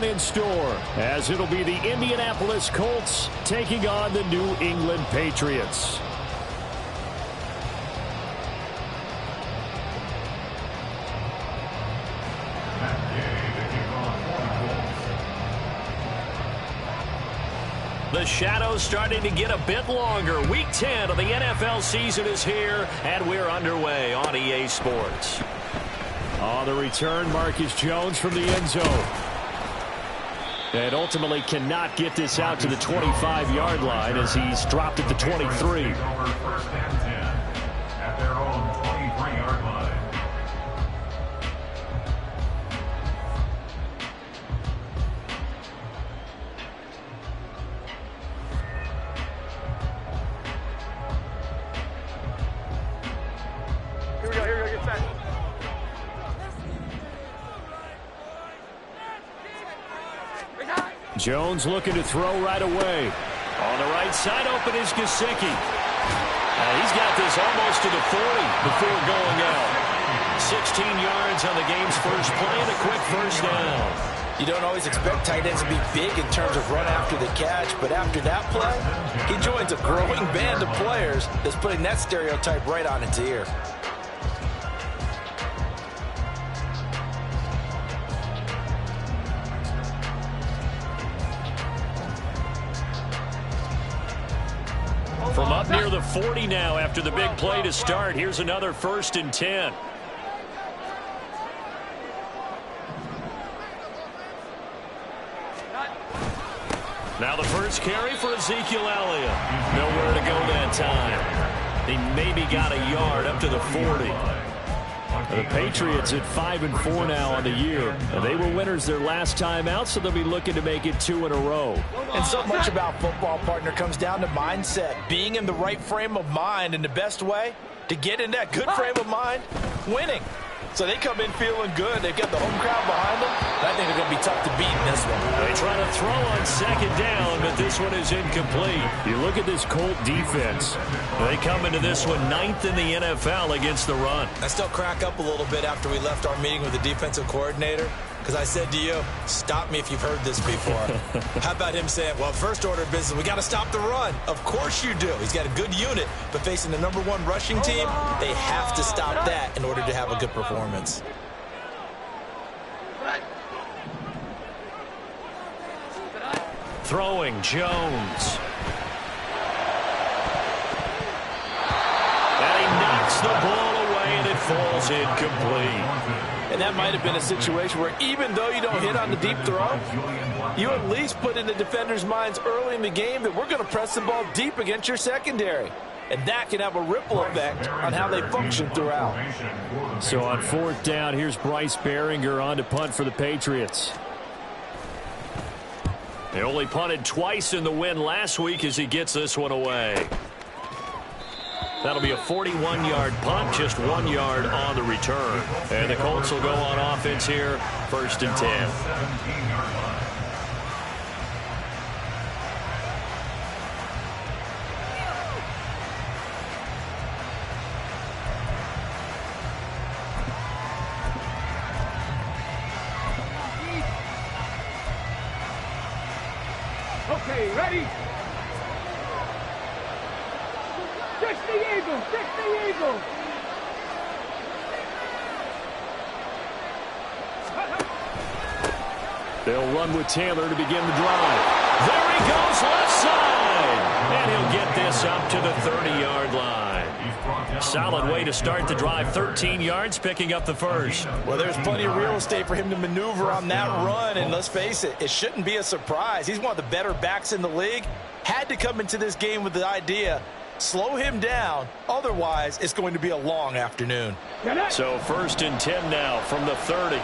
one in store, as it'll be the Indianapolis Colts taking on the New England Patriots. The shadow's starting to get a bit longer. Week 10 of the NFL season is here, and we're underway on EA Sports. On the return, Marcus Jones from the end zone. And ultimately cannot get this out to the 25-yard line as he's dropped at the 23. At their own 23-yard line. Jones looking to throw right away. On the right side, open is Gesicki. He's got this almost to the 40 before going out. 16 yards on the game's first play and a quick first down. You don't always expect tight ends to be big in terms of run after the catch, but after that play, he joins a growing band of players that's putting that stereotype right on its ear. From up near the 40 now after the big play to start. Here's another 1st and 10. Now the first carry for Ezekiel Elliott. Nowhere to go that time. He maybe got a yard up to the 40. The Patriots at 5-4 now on the year. And they were winners their last time out, so they'll be looking to make it 2 in a row. And so much about football, partner, comes down to mindset. Being in the right frame of mind, and the best way to get in that good frame of mind, winning. So they come in feeling good. They've got the home crowd behind them. And I think they're going to be tough to beat in this one. They try to throw on 2nd down, but this one is incomplete. You look at this Colt defense. They come into this one 9th in the NFL against the run. I still crack up a little bit after we left our meeting with the defensive coordinator, because I said to you, stop me if you've heard this before. How about him saying, well, first order of business, we got to stop the run. Of course you do. He's got a good unit, but facing the #1 rushing team, they have to stop that in order to have a good performance. Throwing Jones. And he knocks the ball away, and it falls incomplete. And that might have been a situation where even though you don't hit on the deep throw, you at least put in the defenders' minds early in the game that we're going to press the ball deep against your secondary. And that can have a ripple effect on how they function throughout. So on 4th down, here's Bryce Behringer on to punt for the Patriots. They only punted twice in the win last week as he gets this one away. That'll be a 41-yard punt, just 1 yard on the return. And the Colts will go on offense here, 1st and 10. Okay, ready? Fix the Eagles! Fix the Eagles! They'll run with Taylor to begin the drive. There he goes, left side! And he'll get this up to the 30-yard line. Solid way to start the drive. 13 yards, picking up the first. Well, there's plenty of real estate for him to maneuver on that run. And let's face it, it shouldn't be a surprise. He's one of the better backs in the league. Had to come into this game with the idea, slow him down. Otherwise, it's going to be a long afternoon. So 1st and 10 now from the 30.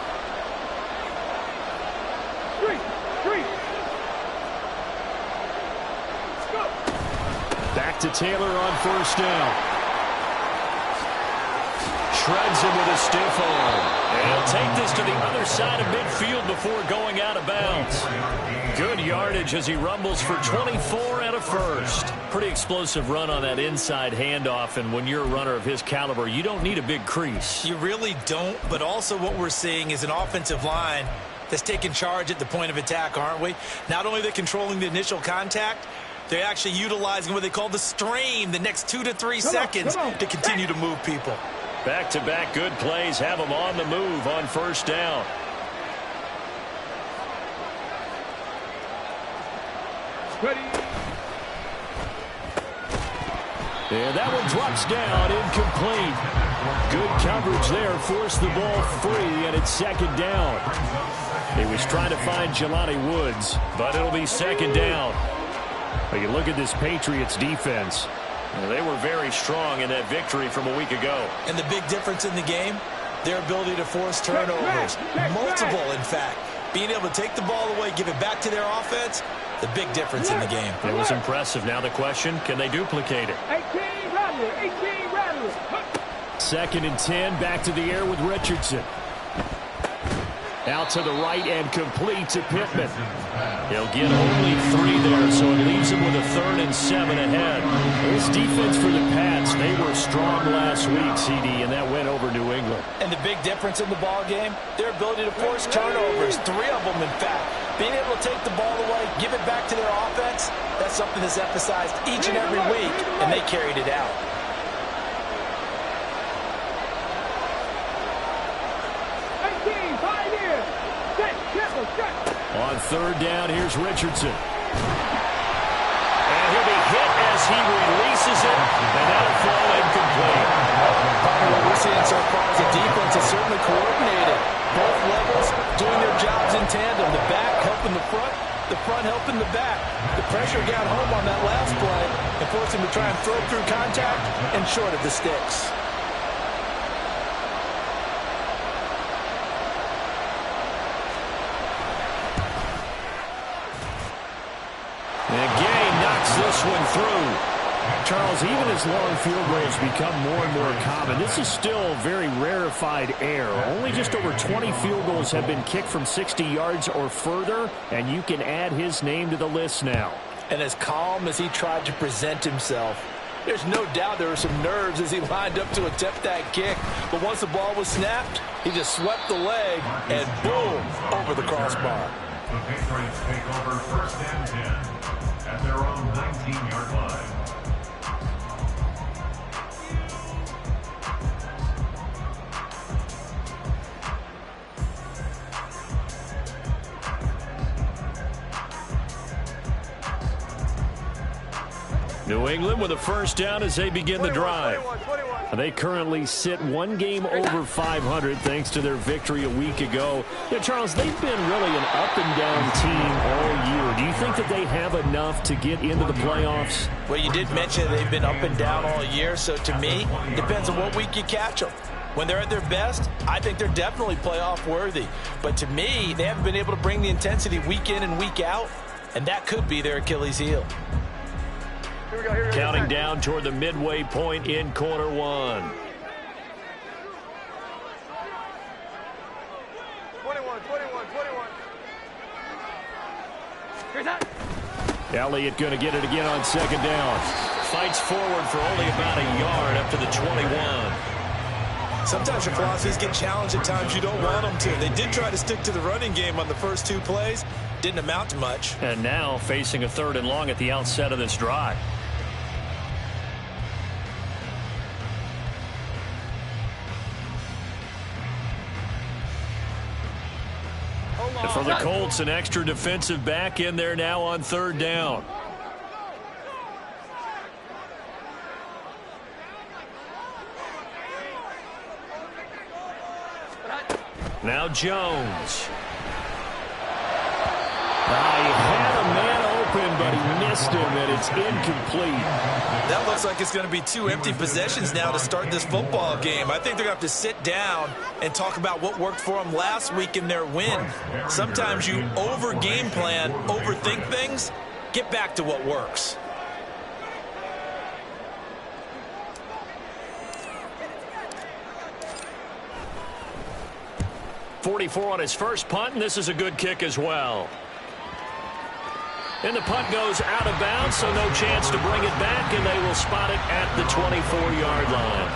Back to Taylor on 1st down. Shreds him with a stiff arm. And he'll take this to the other side of midfield before going out of bounds. Good yardage as he rumbles for 24 and a first. Pretty explosive run on that inside handoff, and when you're a runner of his caliber, you don't need a big crease. You really don't, but also what we're seeing is an offensive line that's taking charge at the point of attack, aren't we? Not only are they controlling the initial contact, they're actually utilizing what they call the strain the next 2 to 3 seconds to continue to move people. Back-to-back good plays have them on the move on first down. Ready. And that one drops down, incomplete. Good coverage there, forced the ball free, and it's second down. He was trying to find Jelani Woods, but it'll be second down. But you look at this Patriots defense. They were very strong in that victory from a week ago. And the big difference in the game, their ability to force turnovers. Multiple, in fact. Being able to take the ball away, give it back to their offense, the big difference in the game. It was impressive. Now the question, can they duplicate it? 18 Rattler, 18 Rattler. Second and 10, back to the air with Richardson. Out to the right and complete to Pittman. He'll get only 3 there, so it leaves him with a 3rd and 7 ahead. This defense for the Pats, they were strong last week, CD, and that went over New England. And the big difference in the ball game, their ability to force turnovers, 3 of them, in fact. Being able to take the ball away, give it back to their offense, that's something that's emphasized each and every week, and they carried it out. On third down, here's Richardson. And he'll be hit as he releases it, and that'll fall incomplete. What we're seeing so far is the defense is certainly coordinated. Both levels doing their jobs in tandem. The back helping the front helping the back. The pressure got home on that last play and forced him to try and throw through contact and short of the sticks. This one through. Charles, even as long field goals become more and more common, this is still very rarefied air. Only just over 20 field goals have been kicked from 60 yards or further, and you can add his name to the list now. And as calm as he tried to present himself, there's no doubt there were some nerves as he lined up to attempt that kick. But once the ball was snapped, he just swept the leg and boom, over the crossbar. The Patriots take over 1st and 10 at their own 19-yard line. New England with a first down as they begin the drive. They currently sit 1 game over 500 thanks to their victory a week ago. Yeah, Charles, they've been really an up-and-down team all year. Do you think that they have enough to get into the playoffs? Well, you did mention they've been up and down all year, so to me, depends on what week you catch them. When they're at their best, I think they're definitely playoff worthy. But to me, they haven't been able to bring the intensity week in and week out, and that could be their Achilles heel. Counting down toward the midway point in quarter 1. 21. Elliott going to get it again on second down. Fights forward for only about a yard up to the 21. Sometimes your philosophies get challenged at times you don't want them to. They did try to stick to the running game on the first 2 plays. Didn't amount to much. And now facing a 3rd and long at the outset of this drive. And for the Colts, an extra defensive back in there now on 3rd down. Now Jones. He had a man open, but he missed him, and it's incomplete. That looks like it's going to be 2 empty possessions now to start this football game. I think they're going to have to sit down and talk about what worked for them last week in their win. Sometimes you over-game plan, overthink things. Get back to what works. .44 on his first punt, and this is a good kick as well. And the punt goes out of bounds, so no chance to bring it back, and they will spot it at the 24-yard line.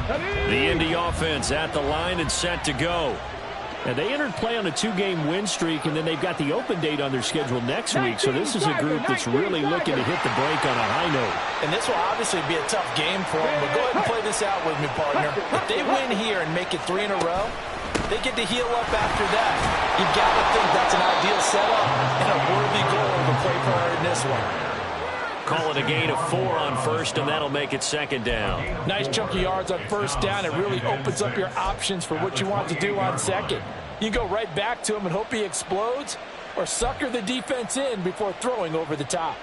The Indy offense at the line and set to go. And they entered play on a 2-game win streak, and then they've got the open date on their schedule next week. So this is a group that's really looking to hit the break on a high note. And this will obviously be a tough game for them, but go ahead and play this out with me, partner. If they win here and make it 3 in a row, they get to heal up after that. You've got to think that's an ideal setup and a worthy goal to play for in this one. Call it a gain of 4 on first, and that'll make it 2nd down. Nice chunk of yards on first down. It really opens up your options for what you want to do on second. You go right back to him and hope he explodes, or sucker the defense in before throwing over the top.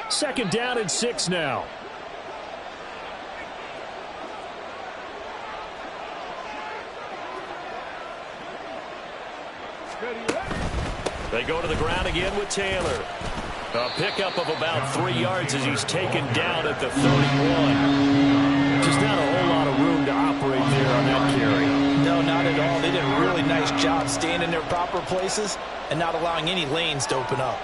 Second down and 6 now. They go to the ground again with Taylor. A pickup of about 3 yards as he's taken down at the 31. Just not a whole lot of room to operate there on that carry. No, not at all. They did a really nice job staying in their proper places and not allowing any lanes to open up.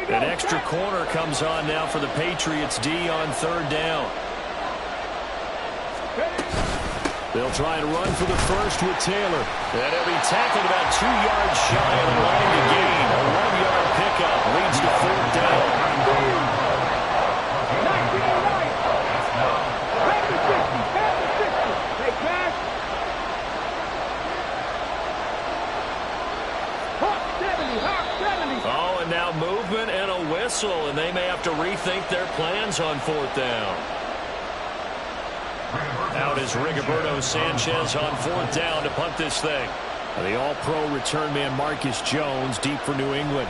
An extra corner comes on now for the Patriots D on 3rd down. They'll try and run for the first with Taylor. And he'll be tackled about 2 yards shy of the line to gain. A 1-yard pickup leads to 4th down. Oh, and now movement and a whistle, and they may have to rethink their plans on 4th down. Out is Rigoberto Sanchez on 4th down to punt this thing. The all-pro return man Marcus Jones deep for New England.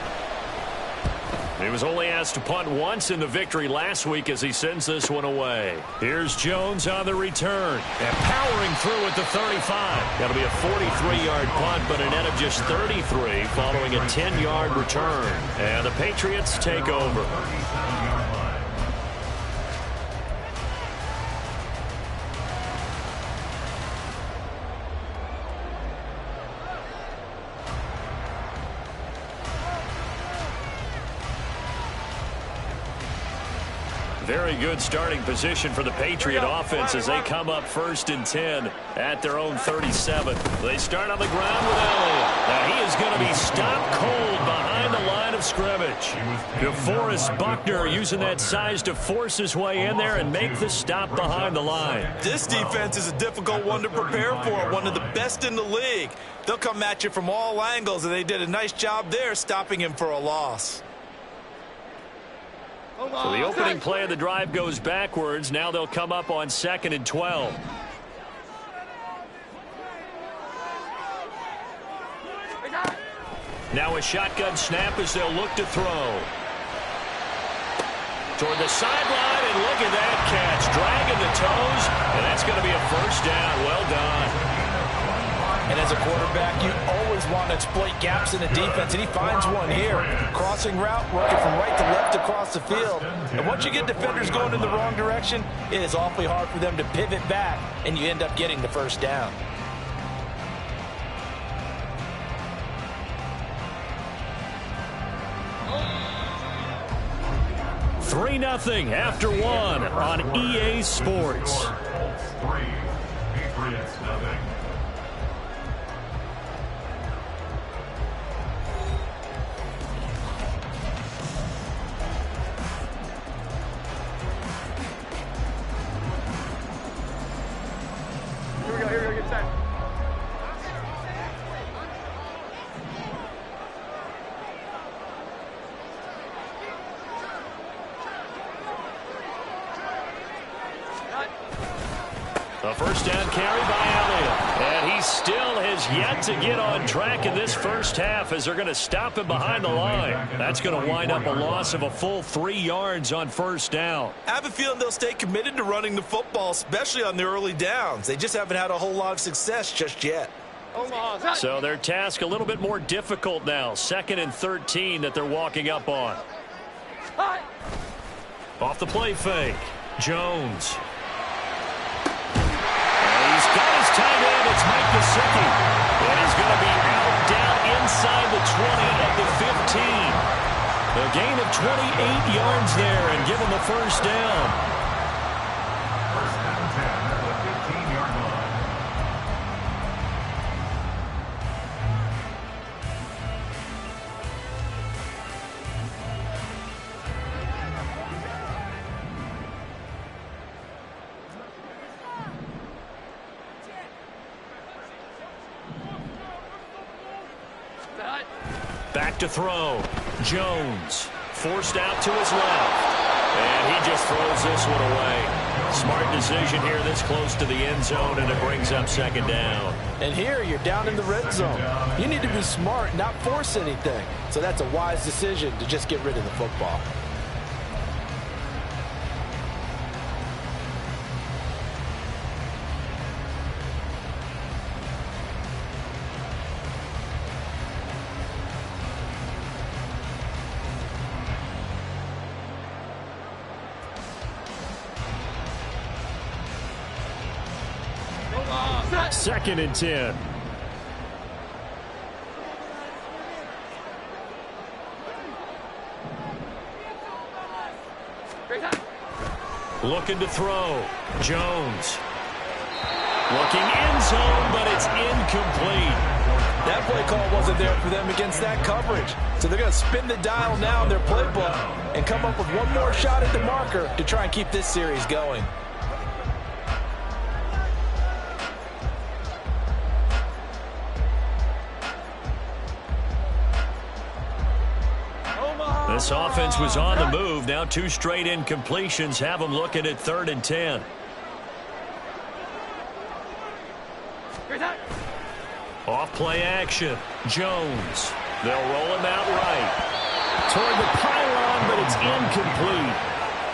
He was only asked to punt once in the victory last week as he sends this one away. Here's Jones on the return. And powering through at the 35. That'll be a 43-yard punt, but a net of just 33 following a 10-yard return. And the Patriots take over. Very good starting position for the Patriot offense as they come up 1st and 10 at their own 37. They start on the ground with Elliott. Now he is going to be stopped cold behind the line of scrimmage. DeForest Buckner using that size to force his way in there and make the stop behind the line. This defense is a difficult one to prepare for, one of the best in the league. They'll come at you from all angles, and they did a nice job there stopping him for a loss. So the opening play of the drive goes backwards. Now they'll come up on 2nd and 12. Now a shotgun snap as they'll look to throw. Toward the sideline, and look at that catch. Dragging the toes, and that's going to be a 1st down. Well done. And as a quarterback, you always want to exploit gaps in the defense, and he finds one here. Crossing route, working from right to left across the field. And once you get defenders going in the wrong direction, it is awfully hard for them to pivot back, and you end up getting the 1st down. Three 3-0 after 1 on EA Sports. Colts 3, Patriots 0. Here we go, get set. A 1st down carry by Elliott. And he still has yet to get on track in this 1st half as they're going to stop him behind the line. That's going to wind up a loss of a full 3 yards on 1st down. I have a feeling they'll stay committed to running the football, especially on the early downs. They just haven't had a whole lot of success just yet. So their task a little bit more difficult now. 2nd and 13 that they're walking up on. Off the play fake. Jones. And he's got his tight end. It's Mike Gesicki. And he's going to be out down inside the 20 at the 15. A gain of 28 yards there and give him the first down. First down 10 at the 15-yard line. Back to throw. Jones forced out to his left. And he just throws this one away. Smart decision here this close to the end zone, and it brings up 2nd down. And here you're down in the red zone. You need to be smart, not force anything. So that's a wise decision to just get rid of the football. Second and 10. Looking to throw. Jones. Looking end zone, but it's incomplete. That play call wasn't there for them against that coverage. So they're going to spin the dial now in their playbook and come up with one more shot at the marker to try and keep this series going. This offense was on the move. Now 2 straight incompletions have them looking at 3rd and 10. Off play action. Jones. They'll roll him out right. Toward the pylon, but it's incomplete.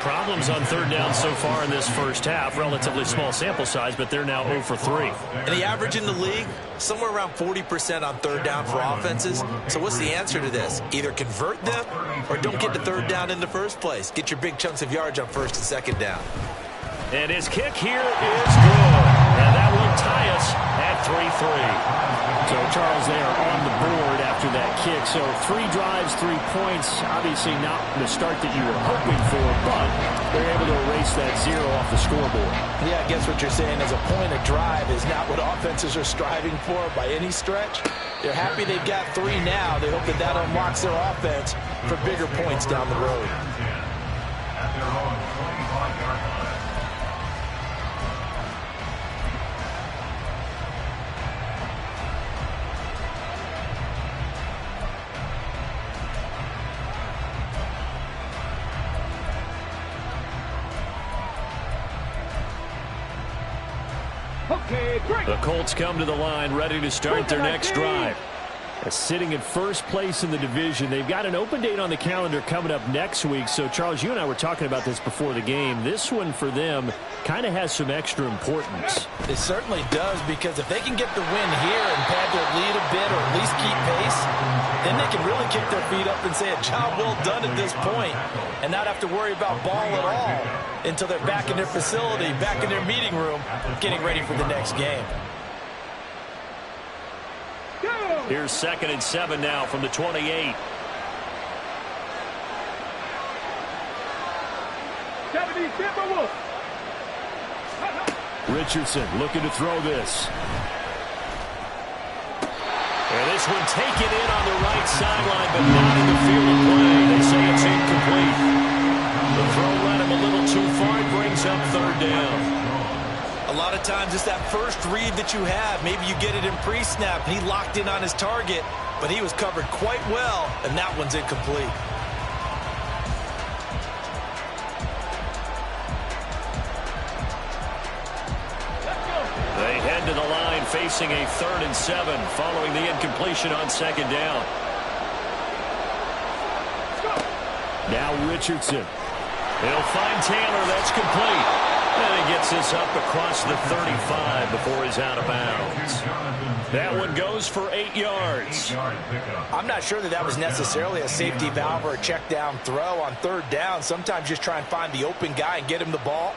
Problems on 3rd down so far in this first half. Relatively small sample size, but they're now 0 for 3. And the average in the league, somewhere around 40% on 3rd down for offenses. So what's the answer to this? Either convert them or don't get to 3rd down in the first place. Get your big chunks of yards on 1st and 2nd down. And his kick here is good. And that will tie us at 3-3. So, Charles, they are on the board after that kick. So 3 drives, 3 points. Obviously not the start that you were hoping for, but they're able to erase that 0 off the scoreboard. Yeah, I guess what you're saying is a point of drive is not what offenses are striving for by any stretch. They're happy they've got 3 now. They hope that that unlocks their offense for bigger points down the road. At their own 25-yard line. The Colts come to the line ready to start their next drive. Sitting in first place in the division. They've got an open date on the calendar coming up next week. So, Charles, you and I were talking about this before the game. This one for them kind of has some extra importance. It certainly does, because if they can get the win here and pad their lead a bit or at least keep pace, then they can really kick their feet up and say a job well done at this point and not have to worry about ball at all until they're back in their facility, back in their meeting room, getting ready for the next game. Here's 2nd and 7 now from the 28. Richardson looking to throw this. And this one taken in on the right sideline, but not in the field of play. They say it's incomplete. The throw led him a little too far. It brings up 3rd down. A lot of times it's that first read that you have. Maybe you get it in pre-snap, and he locked in on his target, but he was covered quite well, and that one's incomplete. They head to the line facing a 3rd and 7 following the incompletion on 2nd down. Now Richardson. He'll find Taylor. That's complete. And he gets this up across the 35 before he's out of bounds. That one goes for 8 yards. I'm not sure that was necessarily a safety valve or a check down throw on third down. Sometimes just try and find the open guy and get him the ball.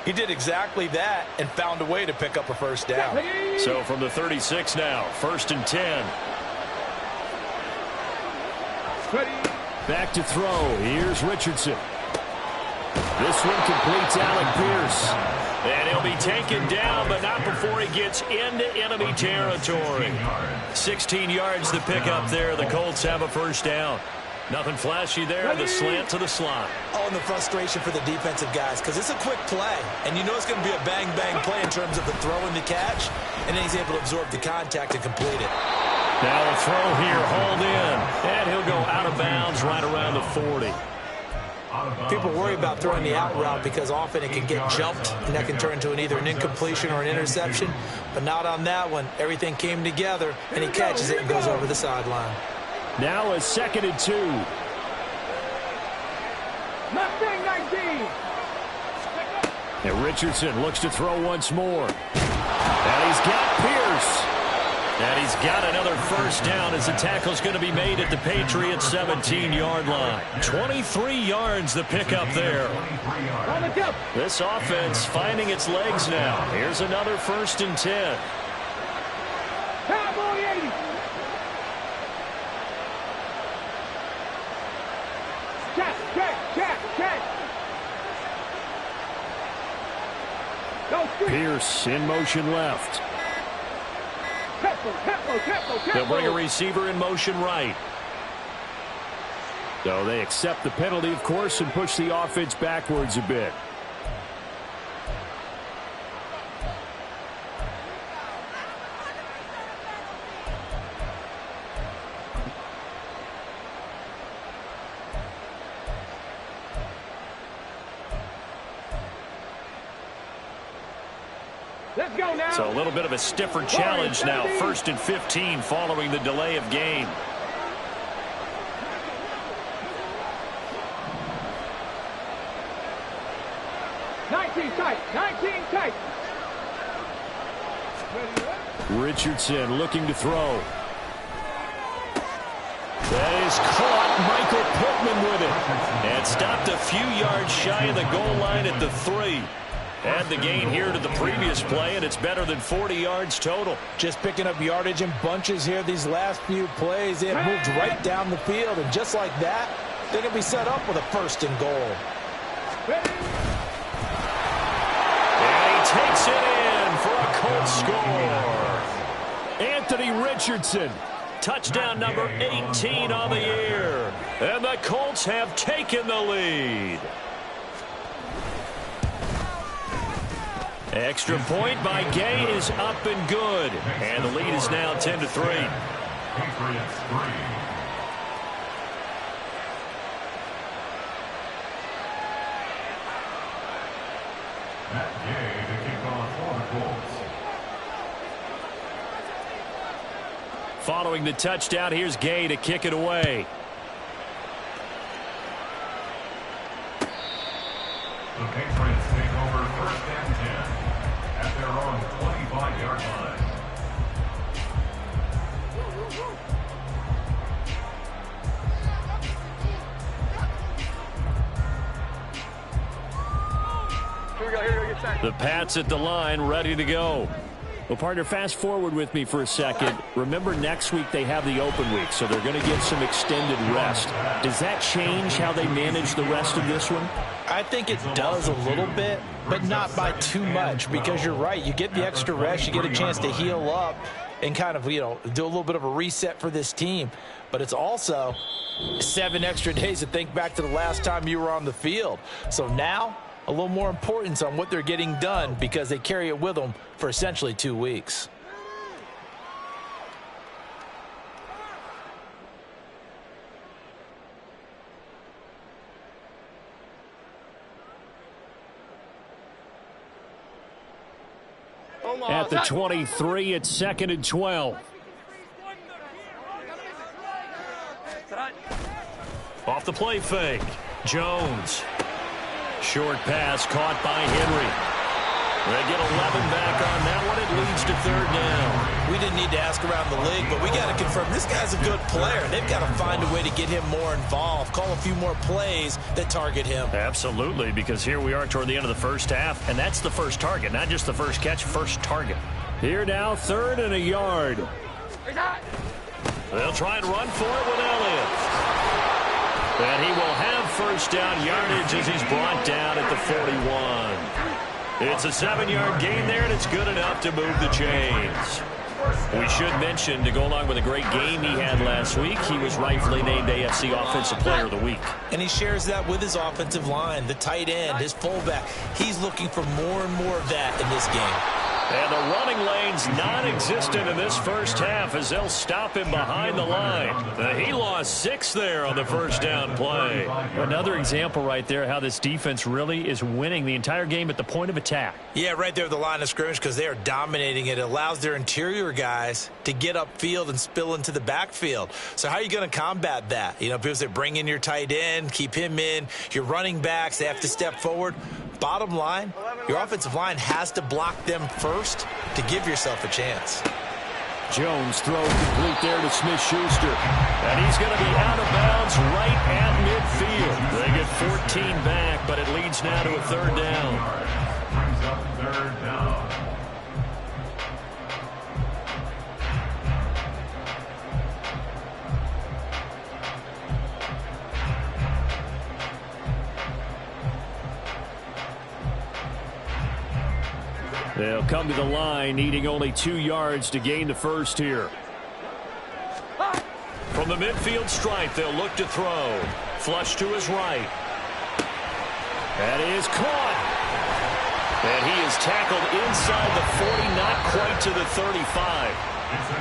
He did exactly that and found a way to pick up a first down. So from the 36 now, 1st and 10. Back to throw. Here's Richardson. This one completes Alec Pierce. And he'll be taken down, but not before he gets into enemy territory. 16 yards to pick up there. The Colts have a first down. Nothing flashy there. The slant to the slot. Oh, and the frustration for the defensive guys, because it's a quick play, and you know it's going to be a bang-bang play in terms of the throw and the catch, and then he's able to absorb the contact and complete it. Now a throw here, hauled in, and he'll go out of bounds right around the 40. People worry about throwing the out route because often it can get jumped, and that can turn into either an incompletion or an interception, but not on that one. Everything came together, and he catches it and goes over the sideline. Now a 2nd and 2. Mustang 19. And Richardson looks to throw once more. And he's got Pierce. And he's got another first down as the tackle's going to be made at the Patriots' 17-yard line. 23 yards the pickup there. This offense finding its legs now. Here's another 1st and 10. Cowboy 80. Check. Pierce in motion left. They'll bring a receiver in motion right. So they accept the penalty, of course, and push the offense backwards a bit. Let's go now. So a little bit of a stiffer challenge now. 1st and 15 following the delay of game. Nineteen tight. Richardson looking to throw. That is caught. Michael Pittman with it. And stopped a few yards shy of the goal line at the 3. Add the gain here to the previous play, and it's better than 40 yards total. Just picking up yardage in bunches here these last few plays. They have moved right down the field, and just like that, they're going to be set up with a 1st and goal. And he takes it in for a Colts score. Anthony Richardson. Touchdown number 18 on the year. And the Colts have taken the lead. Extra point by Gay is up and good. And the lead is now 10-3. Patriots 3. Matt Gay to kick off for the Colts. Following the touchdown, here's Gay to kick it away. The Patriots take over 1st and 10 at their own 25-yard line. The Pats at the line, ready to go. Well, partner, fast forward with me for a second. Remember, next week they have the open week, so they're going to get some extended rest. Does that change how they manage the rest of this one? I think it does a little bit, but not by too much, because you're right. You get the extra rest. You get a chance to heal up and kind of, do a little bit of a reset for this team. But it's also 7 extra days to think back to the last time you were on the field. So now, a little more importance on what they're getting done because they carry it with them for essentially 2 weeks. At the 23, it's 2nd and 12. Off the play fake. Jones. Short pass caught by Henry. They get 11 back on that one. It leads to third down. We didn't need to ask around the league, but we got to confirm this guy's a good player. They've got to find a way to get him more involved, call a few more plays that target him. Absolutely, because here we are toward the end of the first half, and that's the first target, not just the first catch, first target. Here now, 3rd and a yard. They'll try and run for it with Elliott. And he will have first down yardage as he's brought down at the 41. It's a 7-yard gain there, and it's good enough to move the chains. We should mention, to go along with a great game he had last week, he was rightfully named AFC Offensive Player of the Week. And he shares that with his offensive line, the tight end, his fullback. He's looking for more and more of that in this game. And the running lane's non-existent in this first half as they'll stop him behind the line. He lost 6 there on the first down play. Another example right there how this defense really is winning the entire game at the point of attack. Yeah, right there at the line of scrimmage because they are dominating it. It allows their interior guys to get upfield and spill into the backfield. So how are you going to combat that? You know, people say bring in your tight end, keep him in. Your running backs, they have to step forward. Bottom line, your offensive line has to block them first to give yourself a chance. Jones throw complete there to Smith-Schuster. And he's going to be out of bounds right at midfield. They get 14 back, but it leads now to a third down. Brings up third down. They'll come to the line, needing only 2 yards to gain the first here. From the midfield stripe, they'll look to throw. Flush to his right. That is caught. And he is tackled inside the 40, not quite to the 35.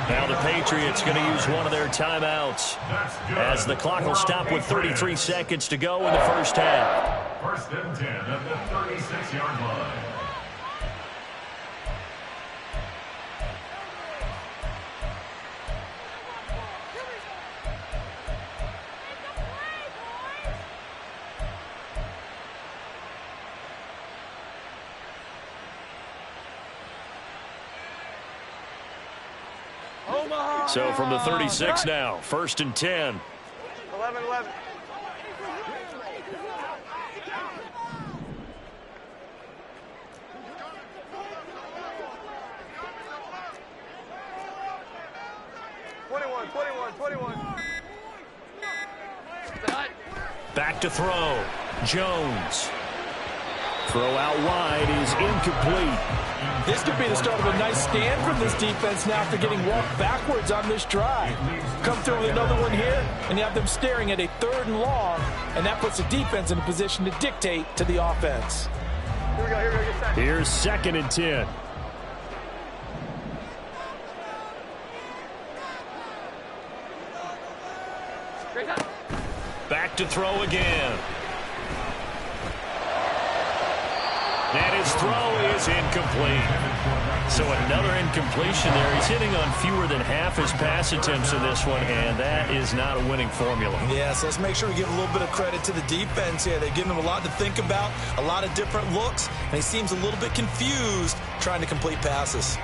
Now the Patriots going to use one of their timeouts as the clock will stop with 33 seconds to go in the first half. First and 10 at the 36-yard line. So from the 36 now, 1st and 10. 11-11. Back to throw. Jones. Throw out wide is incomplete. This could be the start of a nice stand from this defense now after getting walked backwards on this drive. Come through with another one here, and you have them staring at a 3rd and long, and that puts the defense in a position to dictate to the offense. Here we go, get set. Here's 2nd and 10. Back to throw again. And his throw is incomplete. So another incompletion there. He's hitting on fewer than half his pass attempts in this one, and that is not a winning formula. Yeah, so let's make sure we give a little bit of credit to the defense here. They've given him a lot to think about, a lot of different looks, and he seems a little bit confused trying to complete passes.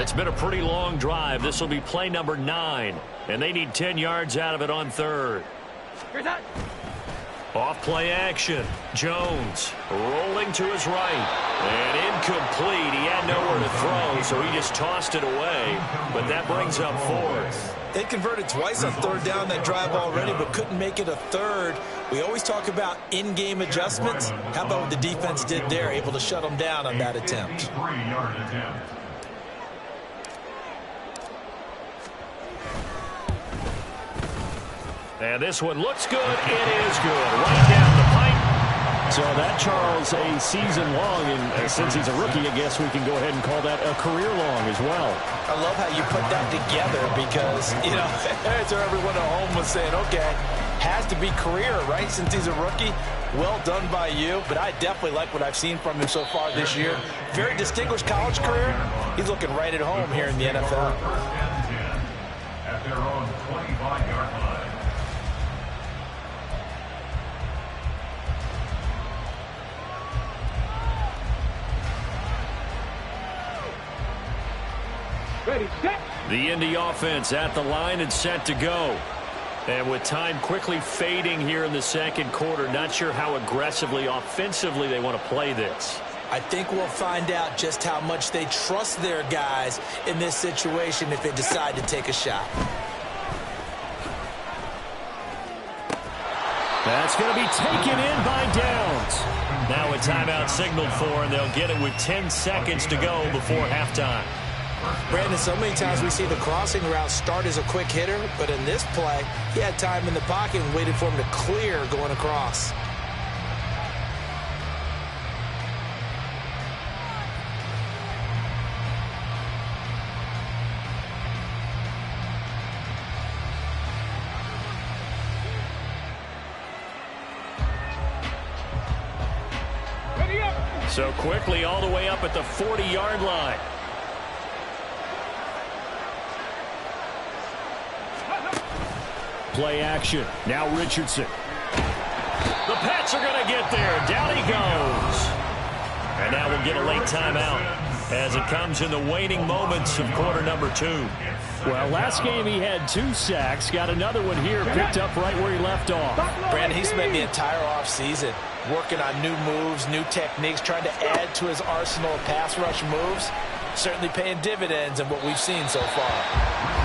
It's been a pretty long drive. This will be play number 9, and they need 10 yards out of it on 3rd. Off play action. Jones rolling to his right. And incomplete. He had nowhere to throw, so he just tossed it away. But that brings up 4th. They converted twice on 3rd down that drive already, but couldn't make it a 3rd. We always talk about in-game adjustments. How about what the defense did there, able to shut them down on that attempt? 3-yard attempt. And this one looks good. It is good. Right down the pipe. So that, Charles, a season long, and since he's a rookie, I guess we can go ahead and call that a career long as well. I love how you put that together because, you know, that's where everyone at home was saying, okay, Has to be career, right, since he's a rookie. Well done by you, but I definitely like what I've seen from him so far this year. Very distinguished college career. He's looking right at home here in the NFL. First and 10 at their own 25-yard line. Ready, set. The Indy offense at the line and set to go. And with time quickly fading here in the second quarter, not sure how aggressively, offensively they want to play this. I think we'll find out just how much they trust their guys in this situation if they decide to take a shot. That's going to be taken in by Downs. Now a timeout signaled for, and they'll get it with 10 seconds to go before halftime. Brandon, so many times we see the crossing route start as a quick hitter, but in this play, he had time in the pocket and waited for him to clear going across. Ready up. So quickly all the way up at the 40-yard line. Play action. Now Richardson. The Pats are going to get there. Down he goes. And now we'll get a late timeout as it comes in the waning moments of quarter number 2. Well, last game he had 2 sacks. Got another one here, picked up right where he left off. Brandon, he spent the entire offseason working on new moves, new techniques, trying to add to his arsenal of pass rush moves. Certainly paying dividends in what we've seen so far.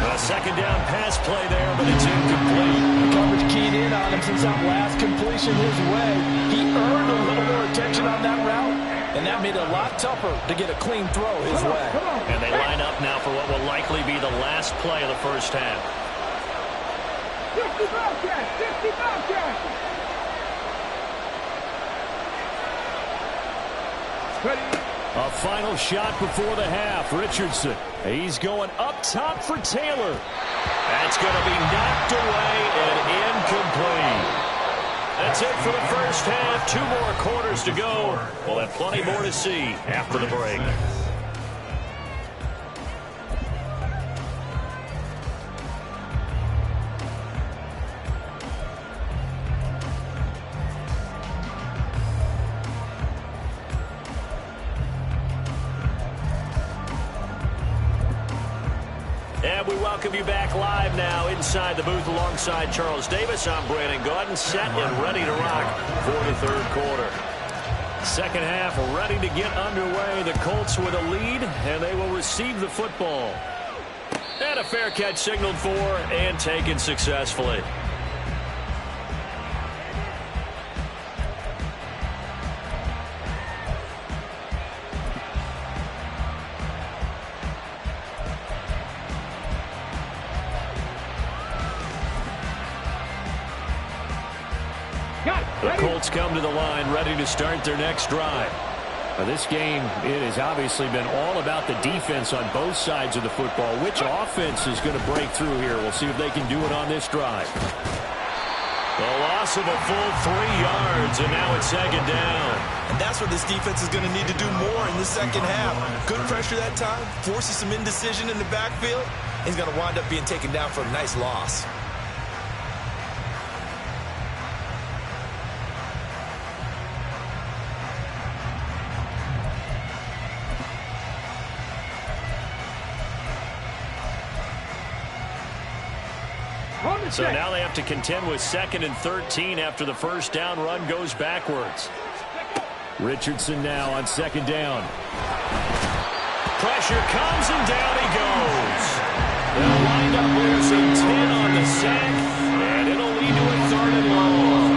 A second down pass play there, but it's incomplete. The coverage keyed in on him since that last completion his way. He earned a little more attention on that route, and that made it a lot tougher to get a clean throw his way. And they line up now for what will likely be the last play of the first half. 50 Bobcats, 50 Bobcats. Ready. A final shot before the half. Richardson. He's going up top for Taylor. That's going to be knocked away and incomplete. That's it for the first half. 2 more quarters to go. We'll have plenty more to see after the break. And we welcome you back live now inside the booth alongside Charles Davis. I'm Brandon Gaudin, set and ready to rock for the third quarter. Second half ready to get underway. The Colts with a lead, and they will receive the football. And a fair catch signaled for and taken successfully. The Colts come to the line ready to start their next drive. Now, this game, it has obviously been all about the defense on both sides of the football. Which offense is going to break through here? We'll see if they can do it on this drive. The loss of a full 3 yards, and now it's second down. And that's what this defense is going to need to do more in the second half. Good pressure that time, forces some indecision in the backfield. He's going to wind up being taken down for a nice loss. So now they have to contend with 2nd and 13 after the first down run goes backwards. Richardson now on 2nd down. Pressure comes and down he goes. They'll wind up with some 10 on the sack, and it'll lead to a 3rd and long.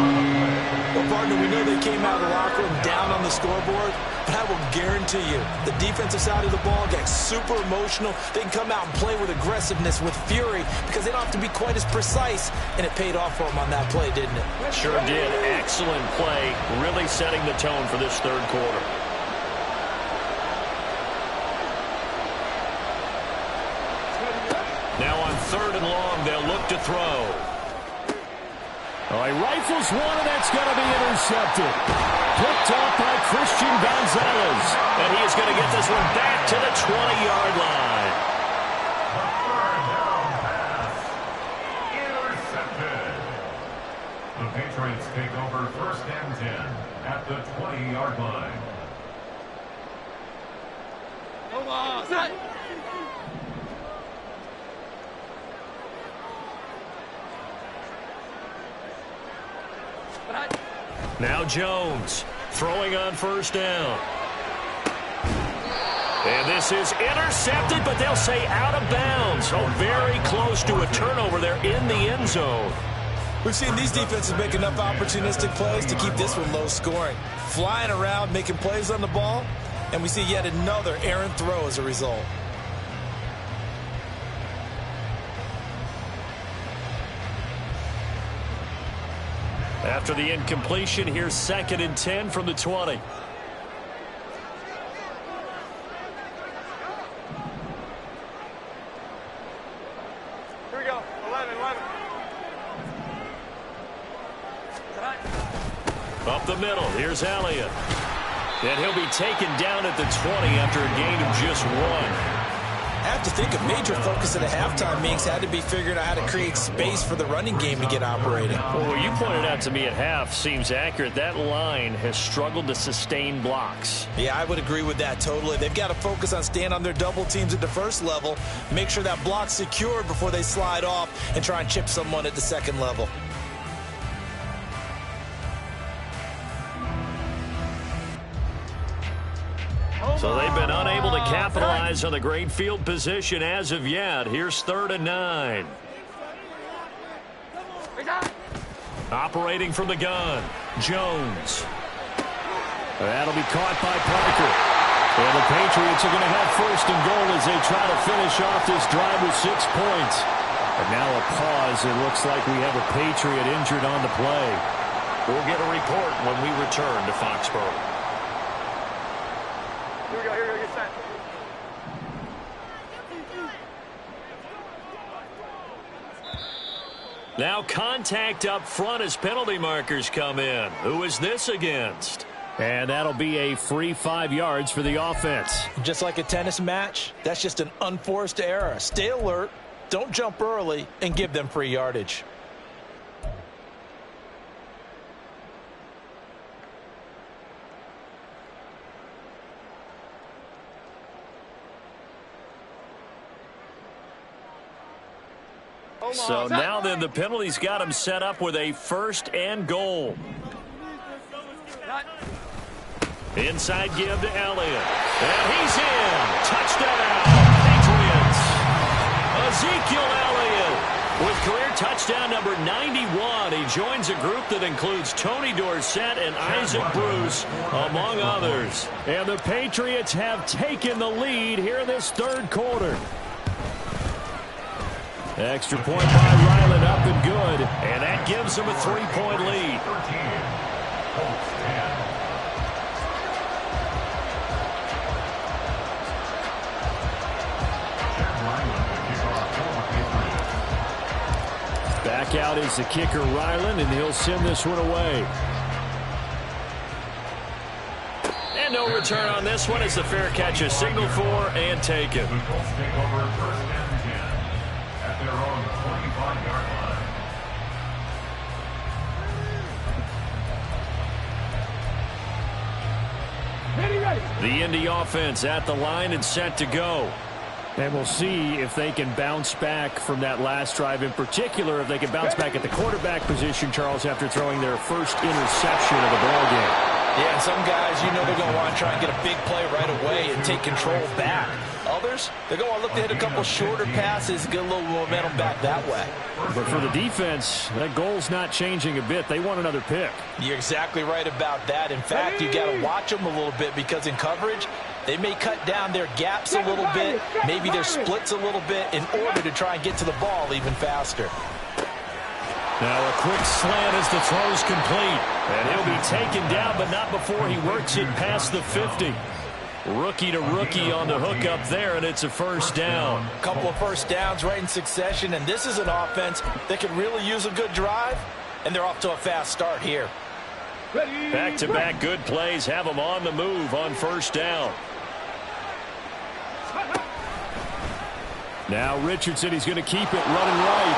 Well, partner, we know they came out of the locker room down on the scoreboard, but I will guarantee you the defensive side of the ball gets super emotional. They can come out and play with aggressiveness, with fury, because they don't have to be quite as precise, and it paid off for them on that play, didn't it? Sure did. Excellent play, really setting the tone for this third quarter. Now on 3rd and long, they'll look to throw. Oh, he rifles one, and that's going to be intercepted. Picked off by Christian Gonzalez. And he is going to get this one back to the 20-yard line. Third down pass. Intercepted. The Patriots take over first and 10 at the 20-yard line. Come on. Now Jones throwing on first down. And this is intercepted, but they'll say out of bounds. Oh, very close to a turnover there in the end zone. We've seen these defenses make enough opportunistic plays to keep this one low scoring. Flying around, making plays on the ball, and we see yet another errant throw as a result. After the incompletion, here's 2nd and 10 from the 20. Here we go. 11. Up the middle, here's Elliott. And he'll be taken down at the 20 after a gain of just 1. I have to think a major focus at a halftime means had to be figuring out how to create space for the running game to get operating. Well, what you pointed out to me at half seems accurate. That line has struggled to sustain blocks. Yeah, I would agree with that totally. They've got to focus on staying on their double teams at the first level, make sure that block's secured before they slide off and try and chip someone at the second level. So they've been unable to capitalize on the great field position as of yet. Here's 3rd and 9. Operating from the gun, Jones. That'll be caught by Parker. And the Patriots are going to have 1st and goal as they try to finish off this drive with 6 points. And now a pause. It looks like we have a Patriot injured on the play. We'll get a report when we return to Foxborough. Here we go, get set. Now contact up front as penalty markers come in. Who is this against? And that'll be a free 5 yards for the offense. Just like a tennis match, that's just an unforced error. Stay alert, don't jump early, and give them free yardage. So now then the penalties got him set up with a 1st and goal. Inside give to Elliott. And he's in. Touchdown, Patriots. Ezekiel Elliott with career touchdown number 91. He joins a group that includes Tony Dorsett and Isaac Bruce, among others. And the Patriots have taken the lead here in this 3rd quarter. Extra point by Ryland, up and good. And that gives them a 3-point lead. 13. Colts 10. Back out is the kicker, Ryland, and he'll send this one away. And no return on this one as the fair catch is signaled for and taken. The Colts take over 1st and 10 at their own 25-yard line. The Indy offense at the line and set to go. And we'll see if they can bounce back from that last drive, in particular if they can bounce back at the quarterback position, Charles, after throwing their first interception of the ballgame. Yeah, and some guys, you know they're going to want to try and get a big play right away and take control back. Others, they're going to look to hit a couple shorter passes, get a little momentum back that way. But for the defense, that goal's not changing a bit. They want another pick. You're exactly right about that. In fact, you got to watch them a little bit because in coverage, they may cut down their gaps a little bit, maybe their splits a little bit in order to try and get to the ball even faster. Now a quick slant as the throw's complete. And he'll be taken down, but not before he works it past the 50. Rookie to rookie on the hook up there, and it's a 1st down. A couple of 1st downs right in succession, and this is an offense that can really use a good drive and they're off to a fast start here. Back-to-back good plays have them on the move on first down. Now Richardson, he's going to keep it running right.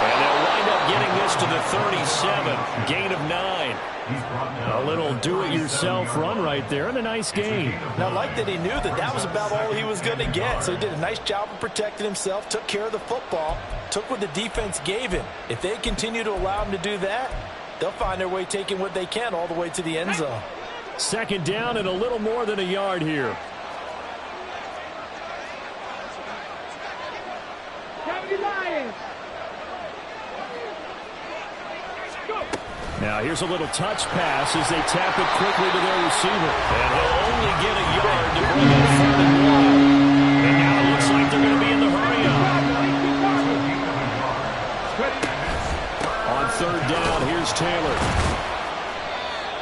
And they'll wind up getting this to the 37. Gain of 9. A little do-it-yourself run right there and a nice gain. Now, I like that he knew that that was about all he was going to get. So he did a nice job of protecting himself, took care of the football, took what the defense gave him. If they continue to allow him to do that, they'll find their way taking what they can all the way to the end zone. Second down and a little more than a yard here. Now here's a little touch pass as they tap it quickly to their receiver. And he'll only get a yard to bring it 3rd and 1. And now it looks like they're going to be in the hurry-up. On 3rd down, here's Taylor.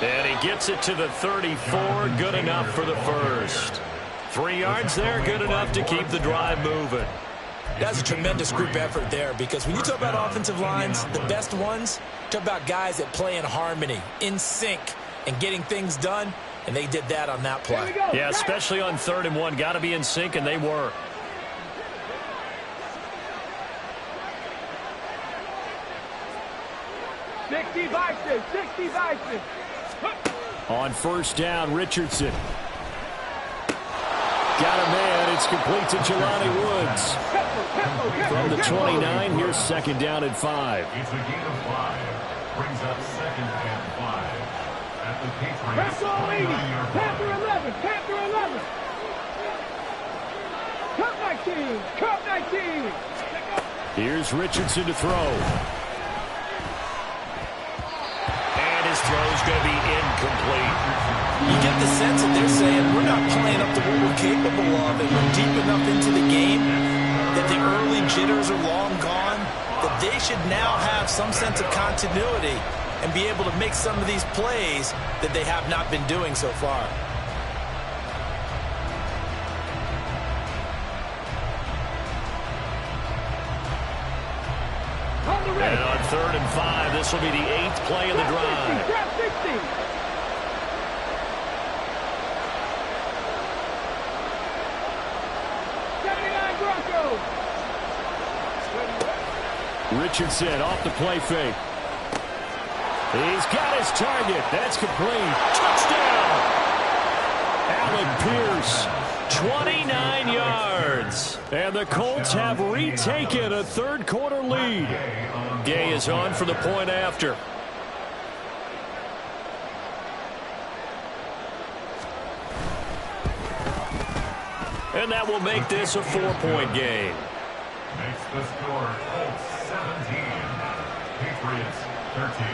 And he gets it to the 34. Good enough for the first. 3 yards there, good enough to keep the drive moving. That's a tremendous group effort there, because when you talk about offensive lines, the best ones, talk about guys that play in harmony, in sync, and getting things done, and they did that on that play. Yeah, especially on 3rd and 1. Got to be in sync, and they were. On first down, Richardson. Got a man. It's complete to Jelani Woods. From the 29, here's 2nd down and 5. It's a gain of 5. Brings up 2nd and 5. At the Patriots. Panther 11. Panther 11. Cup 19. Here's Richardson to throw. And his throw's going to be incomplete. You get the sense that they're saying, we're not playing up to what we're capable of, and we're deep enough into the game that the early jitters are long gone, that they should now have some sense of continuity and be able to make some of these plays that they have not been doing so far. And on 3rd and 5, this will be the 8th play of the drive. Richardson off the play fake. He's got his target. That's complete. Touchdown! Alec Pierce, 29 yards. And the Colts have retaken a 3rd quarter lead. Gay is on for the point after. And that will make this a 4-point game. Makes the score Colts 17. Patriots 13.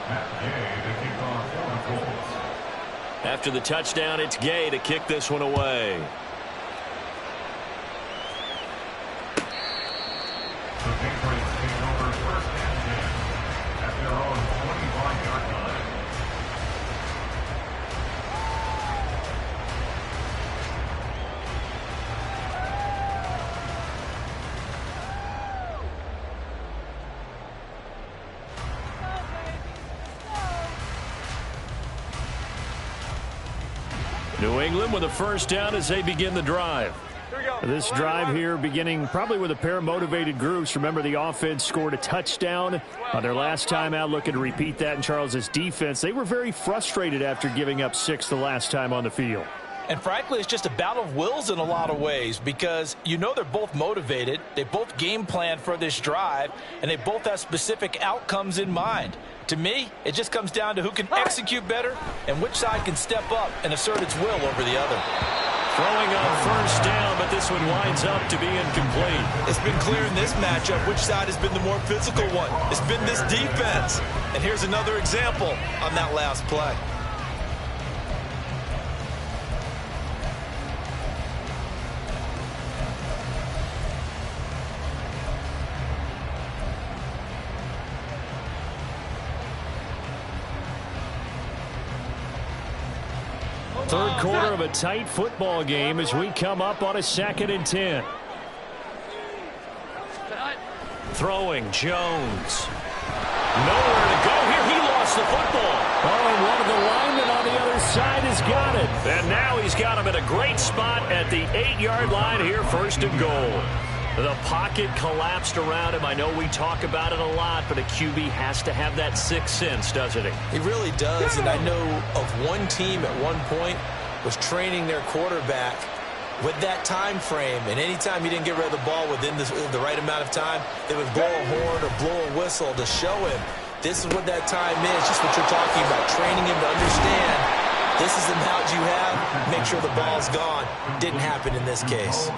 Matt Gay to kick off for the Colts. After the touchdown, it's Gay to kick this one away. The Patriots take over 1st and 10 at their own 25-yard line. New England with a first down as they begin the drive. This drive here beginning probably with a pair of motivated groups. Remember, the offense scored a touchdown on their last time out, looking to repeat that in Charles's defense. They were very frustrated after giving up 6 the last time on the field. And frankly, it's just a battle of wills in a lot of ways, because you know they're both motivated, they both game plan for this drive, and they both have specific outcomes in mind. To me, it just comes down to who can execute better and which side can step up and assert its will over the other. Throwing on first down, but this one winds up to be incomplete. It's been clear in this matchup which side has been the more physical one. It's been this defense. And here's another example on that last play. Third quarter of a tight football game as we come up on a 2nd and 10. Throwing Jones. Nowhere to go here. He lost the football. Oh, and one of the linemen on the other side has got it. And now he's got him in a great spot at the 8-yard line here, 1st and goal. The pocket collapsed around him. I know we talk about it a lot, but a QB has to have that sixth sense, doesn't he? He really does, and I know of one team at one point was training their quarterback with that time frame, and anytime he didn't get rid of the ball within the right amount of time, they would blow a horn or blow a whistle to show him this is what that time is, just what you're talking about, training him to understand this is the amount you have, make sure the ball's gone. Didn't happen in this case.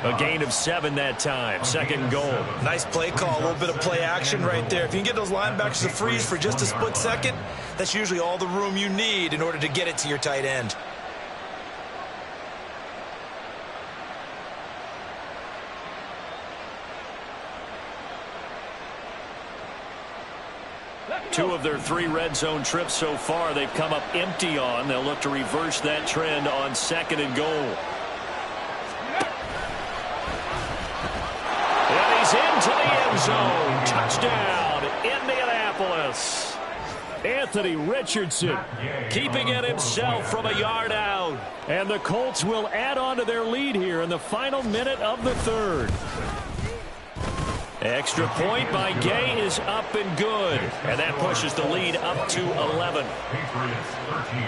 A gain of 7 that time, 2nd goal. Nice play call, a little bit of play action right there. If you can get those linebackers to freeze for just a split second, that's usually all the room you need in order to get it to your tight end. Two of their 3 red zone trips so far they've come up empty on. They'll look to reverse that trend on 2nd and goal. And he's into the end zone. Touchdown, Indianapolis. Anthony Richardson Keeping it himself from a yard out. and the Colts will add on to their lead here in the final minute of the 3rd. Extra point by Gay is up and good. And that pushes the lead up to 11. Patriots 13.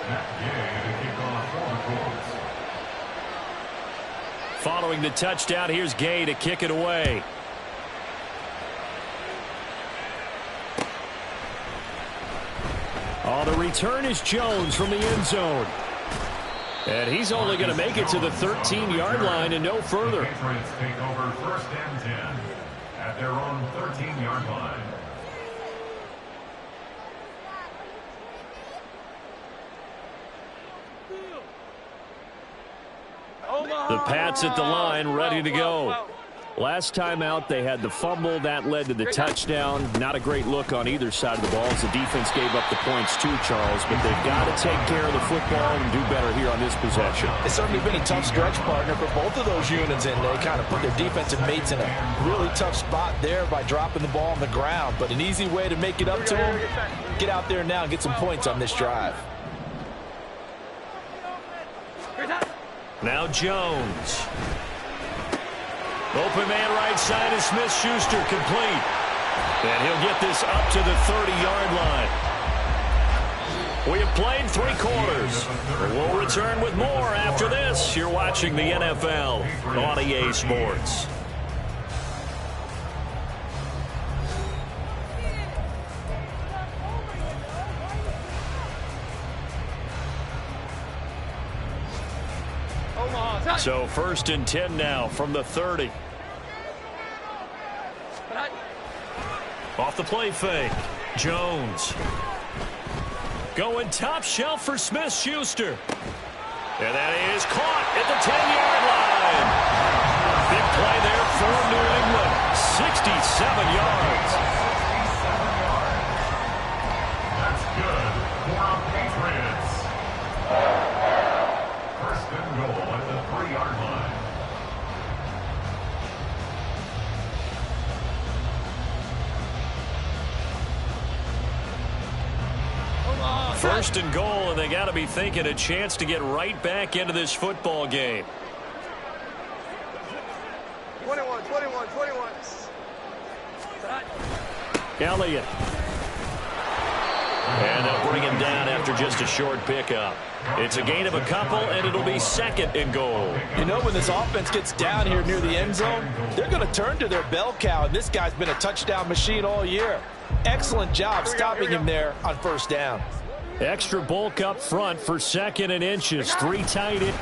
Matt Gay to kick off for the Colts. Following the touchdown, here's Gay to kick it away. Oh, the return is Jones from the end zone. And he's only going to make it to the 13-yard line and no further. Patriots take over 1st and 10 at their own 13-yard line. The Pats at the line, ready to go. Last time out, they had the fumble. That led to the touchdown. Not a great look on either side of the ball as the defense gave up the points too, Charles. But they've got to take care of the football and do better here on this possession. It's certainly been a tough stretch, partner, for both of those units, and they kind of put their defensive mates in a really tough spot there by dropping the ball on the ground. But an easy way to make it up to them, get out there now and get some points on this drive. Now Jones. Open man right side is Smith-Schuster, complete. And he'll get this up to the 30-yard line. We have played 3 quarters. We'll return with more after this. You're watching the NFL on EA Sports. So 1st and 10 now from the 30. Off the play fake. Jones. Going top shelf for Smith-Schuster. And that is caught at the 10-yard line. Big play there for New England. 67 yards. That's good for the Patriots. 1st and goal at the 3-yard line. First and goal, and they got to be thinking a chance to get right back into this football game. 21. Elliott. And they'll bring him down after just a short pickup. It's a gain of a couple, and it'll be 2nd and goal. You know, when this offense gets down here near the end zone, they're going to turn to their bell cow, and this guy's been a touchdown machine all year. Excellent job stopping him there on 1st down. Extra bulk up front for 2nd and inches. 3 tight end.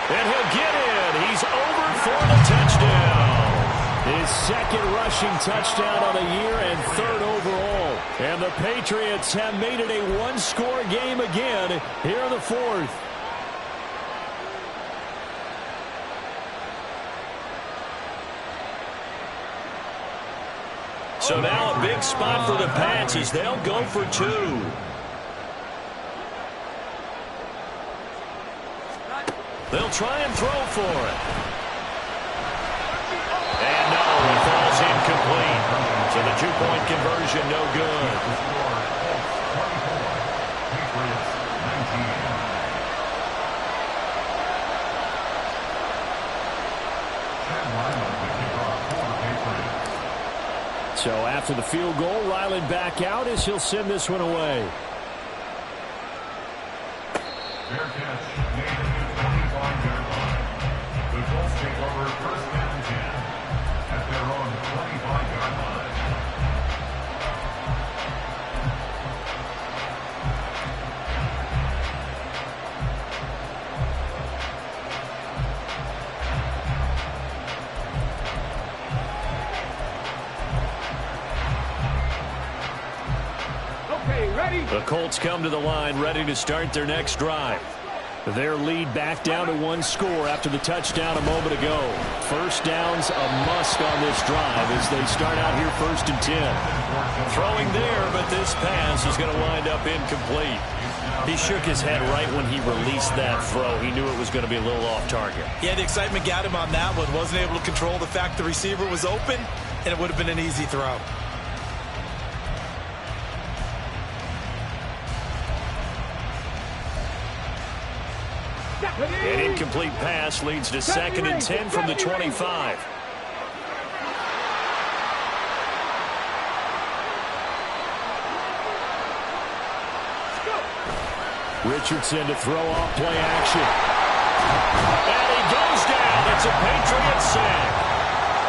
And he'll get in. He's over for the touchdown. His 2nd rushing touchdown on the year and 3rd overall. And the Patriots have made it a 1-score game again here in the 4th. So now a big spot for the Pats as they'll go for 2. They'll try and throw for it. And no, two-point conversion, no good. So after the field goal, Ryland back out as he'll send this one away. Fair catch made at the 25-yard line. The Colts take over first down and 10 at their own 25-yard line. Okay, ready? The Colts come to the line ready to start their next drive. Their lead back down to one score after the touchdown a moment ago. First down's a must on this drive as they start out here first and 10. Throwing there, but this pass is going to wind up incomplete. He shook his head right when he released that throw. He knew it was going to be a little off target. Yeah, the excitement got him on that one. Wasn't able to control the fact the receiver was open, and it would have been an easy throw. An incomplete pass leads to second and 10 from the 25. Richardson to throw off play action. And he goes down. It's a Patriot sack.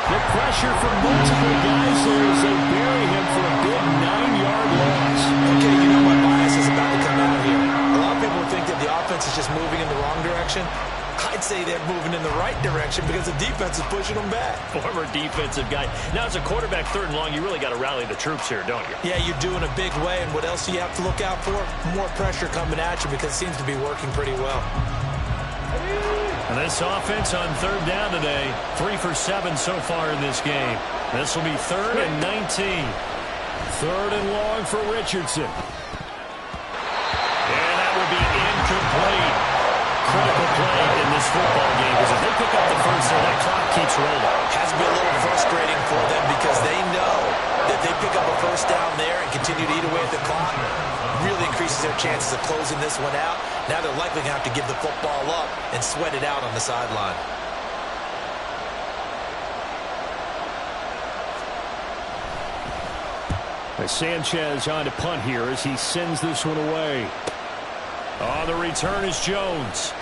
The pressure from multiple guys there as they bury him for a big 9-yard loss. Okay, you know my bias is about to come out here. A lot of people think that the offense is just moving in the wrong direction. I'd say they're moving in the right direction because the defense is pushing them back. Former defensive guy. Now, as a quarterback, third and long, you really got to rally the troops here, don't you? Yeah, you do in a big way. And what else do you have to look out for? More pressure coming at you because it seems to be working pretty well. And this offense on third down today, 3 for 7 so far in this game. This will be third and 19. Third and long for Richardson. And that will be incomplete. Critical play in this football game because if they pick up the first there, that clock keeps rolling. Has to be a little frustrating for them because they know that if they pick up a first down there and continue to eat away at the clock, really increases their chances of closing this one out. Now they're likely going to have to give the football up and sweat it out on the sideline. Sanchez on to punt here as he sends this one away. On the return is Jones.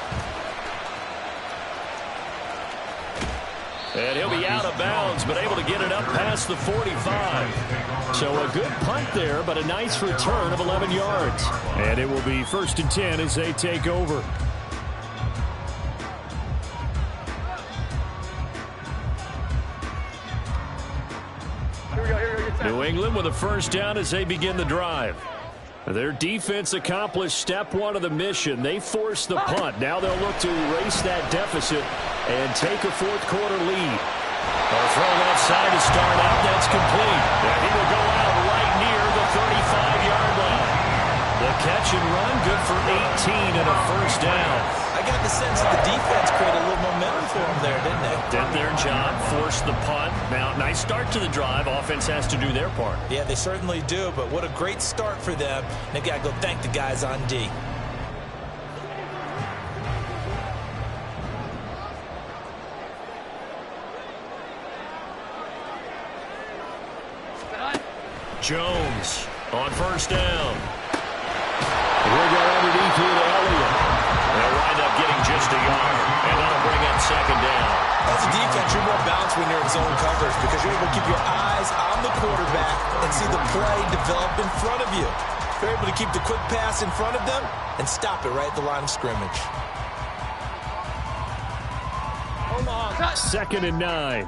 And he'll be out of bounds, but able to get it up past the 45. So a good punt there, but a nice return of 11 yards. And it will be first and 10 as they take over. New England with a first down as they begin the drive. Their defense accomplished step one of the mission. They forced the punt. Now they'll look to erase that deficit and take a fourth-quarter lead. They'll throw that side to start out. That's complete. And he will go out right near the 35-yard line. The catch and run, good for 18 and a first down. I got the sense that the defense created a little momentum for them there, didn't they? Did their job, forced the punt. Now, nice start to the drive. Offense has to do their part. Yeah, they certainly do, but what a great start for them. They've got to go thank the guys on D. Jones on first down. We'll go underneath here to Elliott. They'll wind up getting just a yard, and that'll bring up second down. As a defense, you're more balanced when you're in zone coverage because you're able to keep your eyes on the quarterback and see the play develop in front of you. You're able to keep the quick pass in front of them and stop it right at the line of scrimmage. Hold on. Second and 9.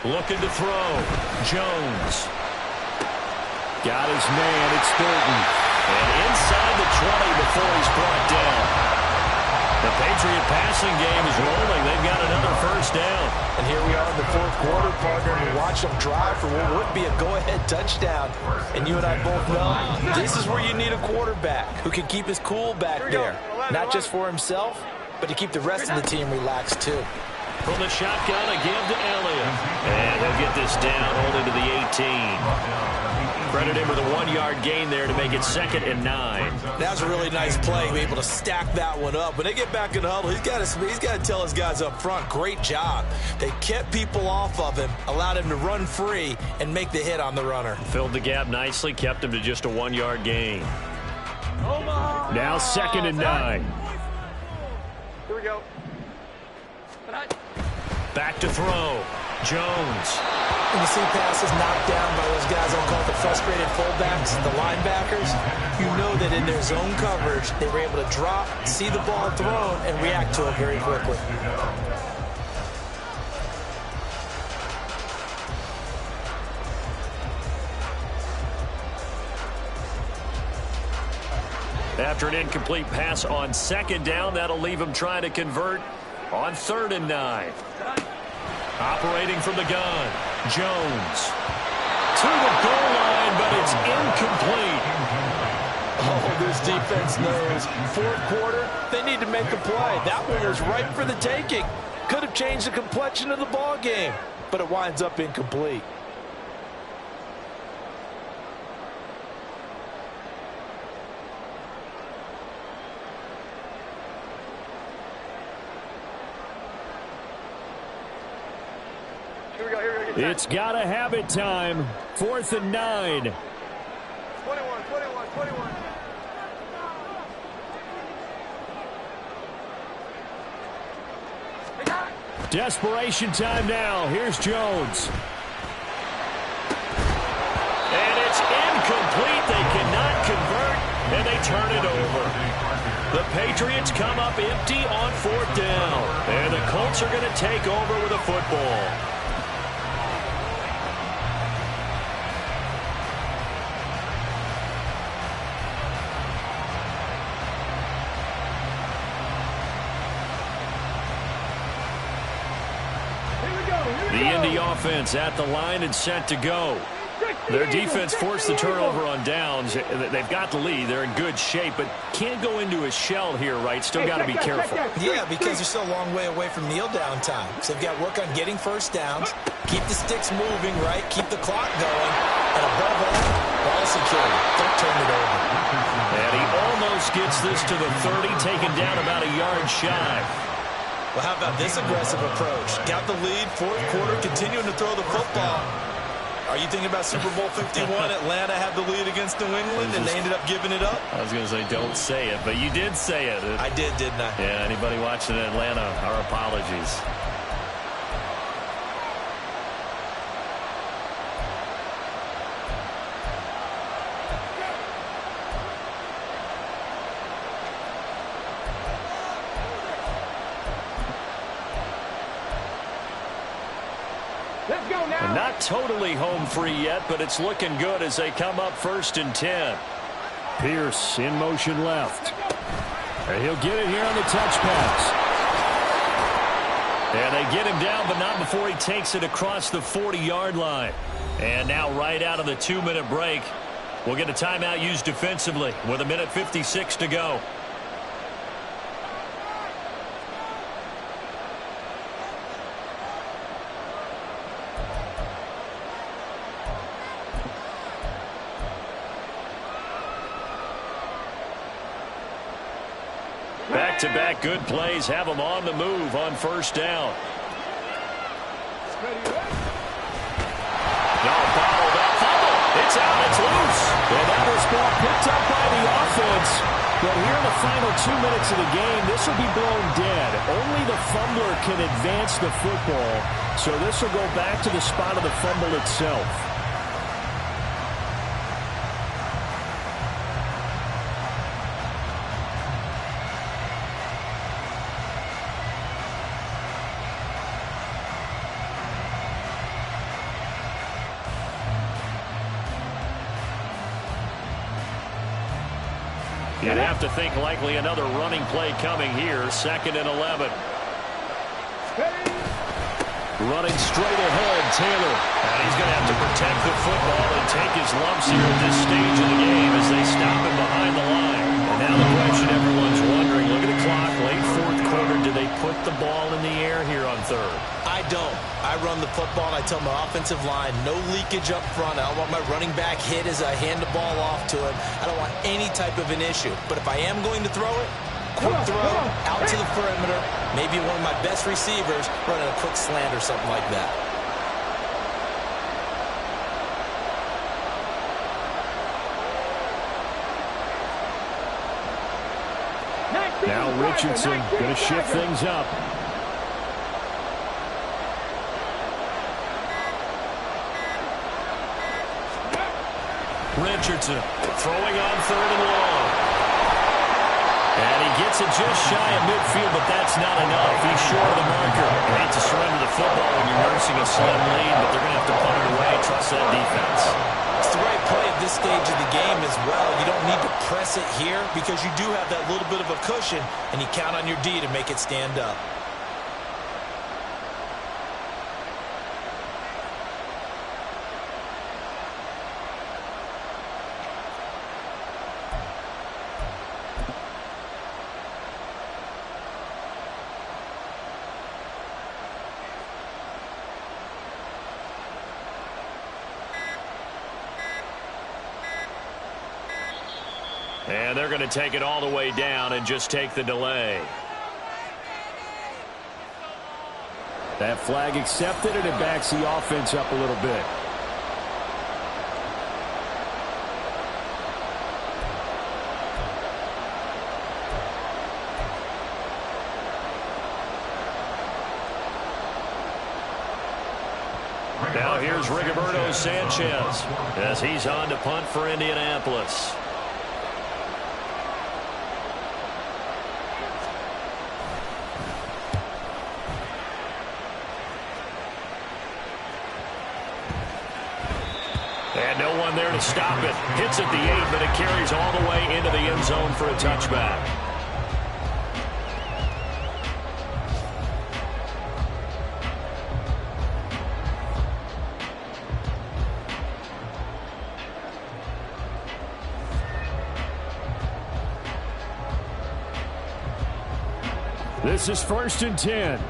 Looking to throw. Jones. Got his man. It's Thornton. And inside the 20 before he's brought down. The Patriot passing game is rolling. They've got another first down. And here we are in the fourth quarter, partner, and watch them drive for what would be a go-ahead touchdown. And you and I both know this is where you need a quarterback who can keep his cool back there. Not just for himself, but to keep the rest of the team relaxed too. From the shotgun, a give to Elliott. And he'll get this down only to the 18. Credit him with a 1-yard gain there to make it 2nd and 9. That was a really nice play, be able to stack that one up. When they get back in the huddle, he's got to tell his guys up front, great job. They kept people off of him, allowed him to run free, and make the hit on the runner. Filled the gap nicely, kept him to just a 1-yard gain. Now 2nd and 9. Here we go. Back to throw. Jones. When you see passes knocked down by those guys I'll call the frustrated fullbacks, the linebackers, you know that in their zone coverage, they were able to drop, see the ball thrown, and react to it very quickly. After an incomplete pass on 2nd down, that'll leave him trying to convert on 3rd and 9. Operating from the gun, Jones. To the goal line, but it's incomplete. Oh, this defense knows. 4th quarter, they need to make a play. That one was ripe for the taking. Could have changed the complexion of the ball game, but it winds up incomplete. It's gotta have it time. 4th and 9. 21. Desperation time now. Here's Jones. And it's incomplete. They cannot convert, and they turn it over. The Patriots come up empty on 4th down. And the Colts are going to take over with a football. The Indy offense at the line and set to go. Their defense forced the turnover on downs. They've got the lead. They're in good shape, but can't go into a shell here, right? Still got to be careful. Yeah, because they're still a long way away from kneel down time. So they've got to work on getting first downs, keep the sticks moving, right? Keep the clock going. And above all, ball security. Don't turn it over. And he almost gets this to the 30, taken down about a yard shy. Well, how about this aggressive approach? Got the lead, 4th quarter, continuing to throw the football. Are you thinking about Super Bowl 51? Atlanta had the lead against New England, and they ended up giving it up? I was going to say, don't say it, but you did say it. I did, didn't I? Yeah, anybody watching Atlanta, our apologies. Not totally home free yet, but it's looking good as they come up 1st and 10. Pierce in motion left. And he'll get it here on the touch pass. And they get him down, but not before he takes it across the 40-yard line. And now right out of the 2-minute break, we'll get a timeout used defensively with 1:56 to go. Back-to-back good plays have them on the move on 1st down. No, bottled up. Fumble. It's out. It's loose. And that was ball picked up by the offense. But here in the final 2 minutes of the game, this will be blown dead. Only the fumbler can advance the football. So this will go back to the spot of the fumble itself. You'd have to think likely another running play coming here. 2nd and 11. Running straight ahead, Taylor. And he's going to have to protect the football and take his lumps here at this stage of the game as they stop him behind the line. Now the question everyone's wondering, look at the clock, late fourth quarter, do they put the ball in the air here on third? I don't. I run the football, and I tell my offensive line, no leakage up front. I don't want my running back hit as I hand the ball off to him. I don't want any type of an issue. But if I am going to throw it, quick throw, out to the perimeter, maybe one of my best receivers running a quick slant or something like that. Now Richardson going to shift things up. Richardson throwing on third and long. And he gets it just shy of midfield, but that's not enough. He's short of the marker. You hate to surrender the football when you're nursing a slim lead, but they're going to have to punt it away and trust that defense. It's the right play at this stage of the game as well. You don't need to press it here because you do have that little bit of a cushion, and you count on your D to make it stand up. And they're going to take it all the way down and just take the delay. That flag accepted, and it backs the offense up a little bit. Now here's Rigoberto Sanchez as he's on to punt for Indianapolis. And no one there to stop it. Hits at the 8, but it carries all the way into the end zone for a touchback. This is 1st and 10.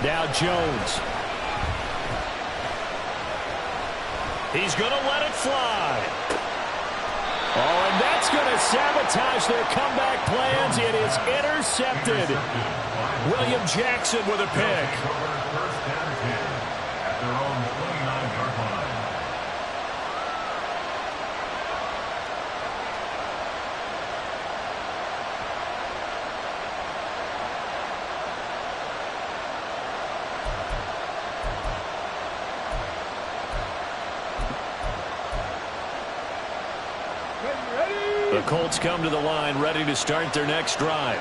Now Jones. He's going to let it fly. Oh, and that's going to sabotage their comeback plans. It is intercepted. William Jackson with a pick. First and 10 at their own 29-yard line. The Colts come to the line ready to start their next drive.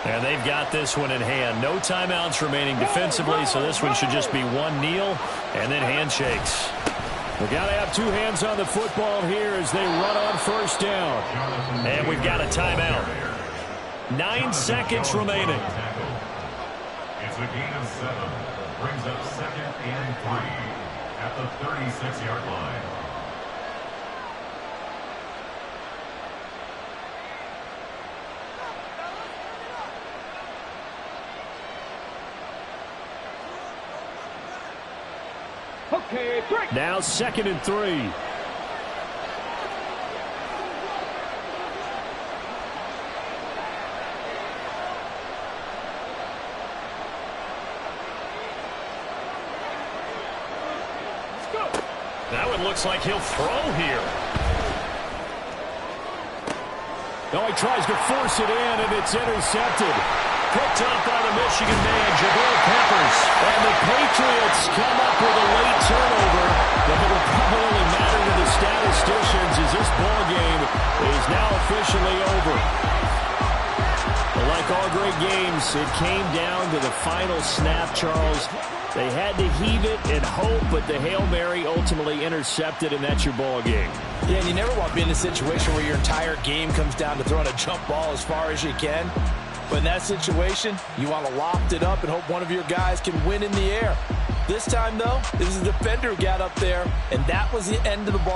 And they've got this one in hand. No timeouts remaining defensively, so this one should just be one kneel and then handshakes. We've got to have two hands on the football here as they run on first down. And we've got a timeout. 9 seconds remaining. It's a gain of 7. Brings up 2nd and 3 at the 36-yard line. Okay, break. Now 2nd and 3. That one looks like he'll throw here. No, he tries to force it in, and it's intercepted. Picked up by the Michigan man, Jabril Peppers. And the Patriots come up with a late turnover, but it will probably matter to the statisticians as this ball game is now officially over. Well, like all great of games, it came down to the final snap, Charles. They had to heave it and hope, but the Hail Mary ultimately intercepted, and that's your ball game. Yeah, and you never want to be in a situation where your entire game comes down to throwing a jump ball as far as you can. But in that situation, you want to loft it up and hope one of your guys can win in the air. This time, though, it was the defender who got up there, and that was the end of the ball.